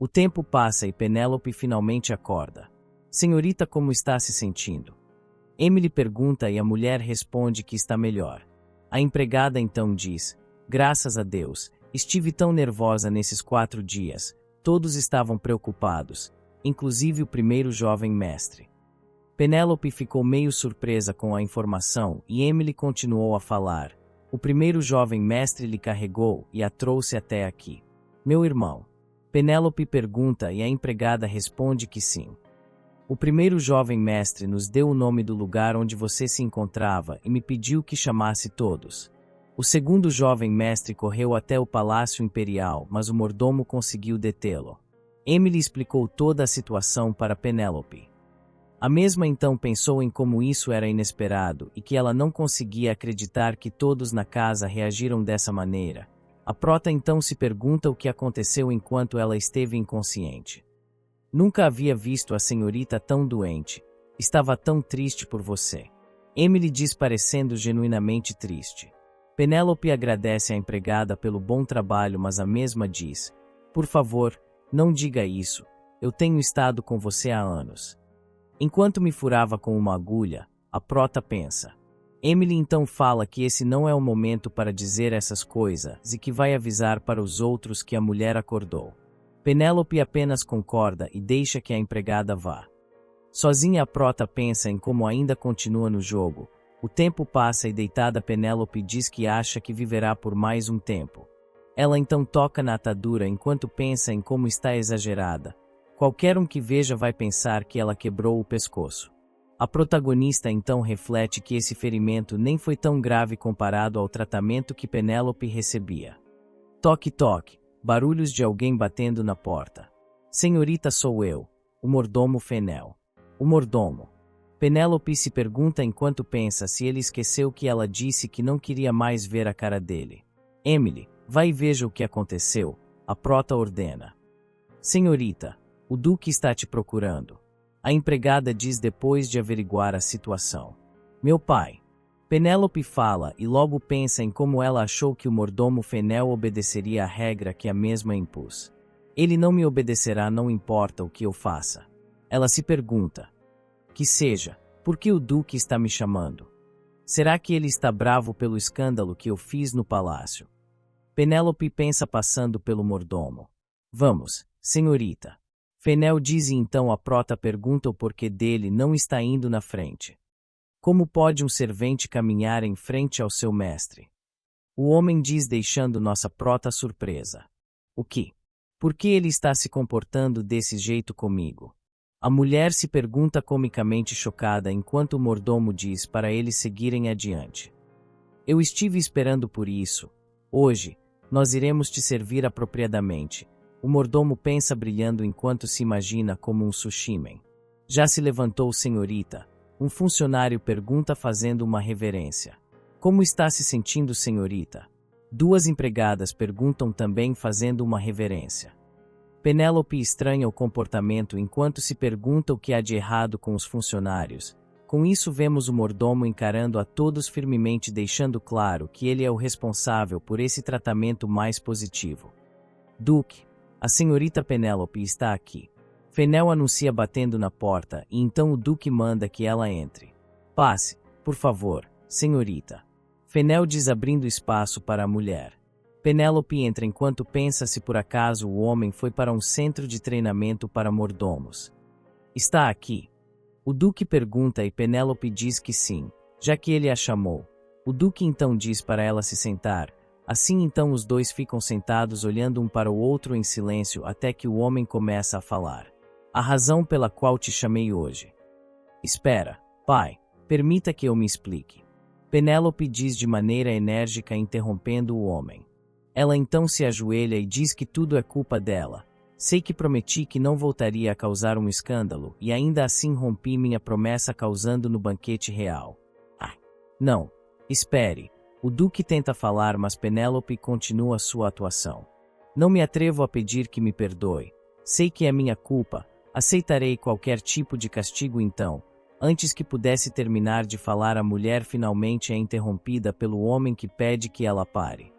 O tempo passa e Penélope finalmente acorda. Senhorita, como está se sentindo? Emily pergunta e a mulher responde que está melhor. A empregada então diz: graças a Deus, estive tão nervosa nesses 4 dias, todos estavam preocupados, inclusive o primeiro jovem mestre. Penélope ficou meio surpresa com a informação e Emily continuou a falar. O primeiro jovem mestre lhe carregou e a trouxe até aqui. Meu irmão. Penélope pergunta e a empregada responde que sim. O primeiro jovem mestre nos deu o nome do lugar onde você se encontrava e me pediu que chamasse todos. O segundo jovem mestre correu até o Palácio Imperial, mas o mordomo conseguiu detê-lo. Emily explicou toda a situação para Penélope. A mesma então pensou em como isso era inesperado e que ela não conseguia acreditar que todos na casa reagiram dessa maneira. A prota então se pergunta o que aconteceu enquanto ela esteve inconsciente. Nunca havia visto a senhorita tão doente. Estava tão triste por você. Emily diz parecendo genuinamente triste. Penélope agradece à empregada pelo bom trabalho, mas a mesma diz: por favor, não diga isso. Eu tenho estado com você há anos. Enquanto me furava com uma agulha, a prota pensa. Emily então fala que esse não é o momento para dizer essas coisas e que vai avisar para os outros que a mulher acordou. Penélope apenas concorda e deixa que a empregada vá. Sozinha a prota pensa em como ainda continua no jogo. O tempo passa e deitada Penélope diz que acha que viverá por mais um tempo. Ela então toca na atadura enquanto pensa em como está exagerada. Qualquer um que veja vai pensar que ela quebrou o pescoço. A protagonista então reflete que esse ferimento nem foi tão grave comparado ao tratamento que Penélope recebia. Toque, toque, barulhos de alguém batendo na porta. Senhorita, sou eu, o mordomo Fenel. O mordomo. Penélope se pergunta enquanto pensa se ele esqueceu que ela disse que não queria mais ver a cara dele. Emily, vai e veja o que aconteceu, a prota ordena. Senhorita, o Duque está te procurando. A empregada diz depois de averiguar a situação. Meu pai. Penélope fala e logo pensa em como ela achou que o mordomo Fenel obedeceria à regra que a mesma impus. Ele não me obedecerá, não importa o que eu faça. Ela se pergunta. Que seja, por que o Duque está me chamando? Será que ele está bravo pelo escândalo que eu fiz no palácio? Penélope pensa passando pelo mordomo. Vamos, senhorita. Fenel diz e então a prota pergunta o porquê dele não está indo na frente. Como pode um servente caminhar em frente ao seu mestre? O homem diz deixando nossa prota surpresa. O que? Por que ele está se comportando desse jeito comigo? A mulher se pergunta comicamente chocada enquanto o mordomo diz para eles seguirem adiante. Eu estive esperando por isso. Hoje, nós iremos te servir apropriadamente. O mordomo pensa brilhando enquanto se imagina como um sushimen. Já se levantou, senhorita? Um funcionário pergunta fazendo uma reverência. Como está se sentindo, senhorita? 2 empregadas perguntam também fazendo uma reverência. Penélope estranha o comportamento enquanto se pergunta o que há de errado com os funcionários. Com isso vemos o mordomo encarando a todos firmemente, deixando claro que ele é o responsável por esse tratamento mais positivo. Duque, a senhorita Penélope está aqui. Fenel anuncia batendo na porta e então o Duque manda que ela entre. Passe, por favor, senhorita. Fenel diz abrindo espaço para a mulher. Penélope entra enquanto pensa se por acaso o homem foi para um centro de treinamento para mordomos. Está aqui? O Duque pergunta e Penélope diz que sim, já que ele a chamou. O Duque então diz para ela se sentar. Assim então os dois ficam sentados olhando um para o outro em silêncio até que o homem começa a falar. A razão pela qual te chamei hoje. Espera, pai, permita que eu me explique. Penélope diz de maneira enérgica, interrompendo o homem. Ela então se ajoelha e diz que tudo é culpa dela. Sei que prometi que não voltaria a causar um escândalo e ainda assim rompi minha promessa causando no banquete real. Ah, não, espere. O Duque tenta falar, mas Penélope continua sua atuação. Não me atrevo a pedir que me perdoe. Sei que é minha culpa. Aceitarei qualquer tipo de castigo então. Antes que pudesse terminar de falar, a mulher finalmente é interrompida pelo homem que pede que ela pare.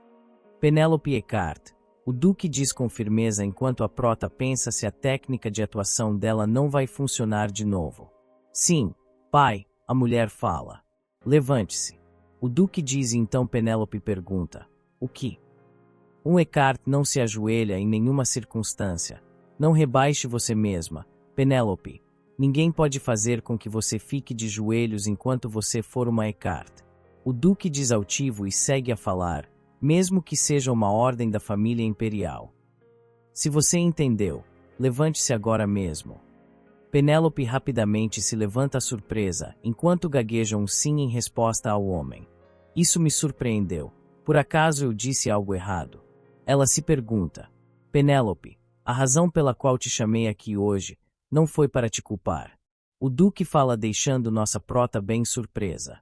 Penélope Eckhart. O Duque diz com firmeza enquanto a prota pensa se a técnica de atuação dela não vai funcionar de novo. Sim, pai, a mulher fala. Levante-se. O Duque diz e então Penélope pergunta. O que? Eckhart não se ajoelha em nenhuma circunstância. Não rebaixe você mesma, Penélope. Ninguém pode fazer com que você fique de joelhos enquanto você for uma Eckhart. O Duque diz altivo e segue a falar, mesmo que seja uma ordem da família imperial. Se você entendeu, levante-se agora mesmo. Penélope rapidamente se levanta surpresa, enquanto gagueja um sim em resposta ao homem. Isso me surpreendeu. Por acaso eu disse algo errado? Ela se pergunta. Penélope, a razão pela qual te chamei aqui hoje não foi para te culpar. O Duque fala deixando nossa prota bem surpresa.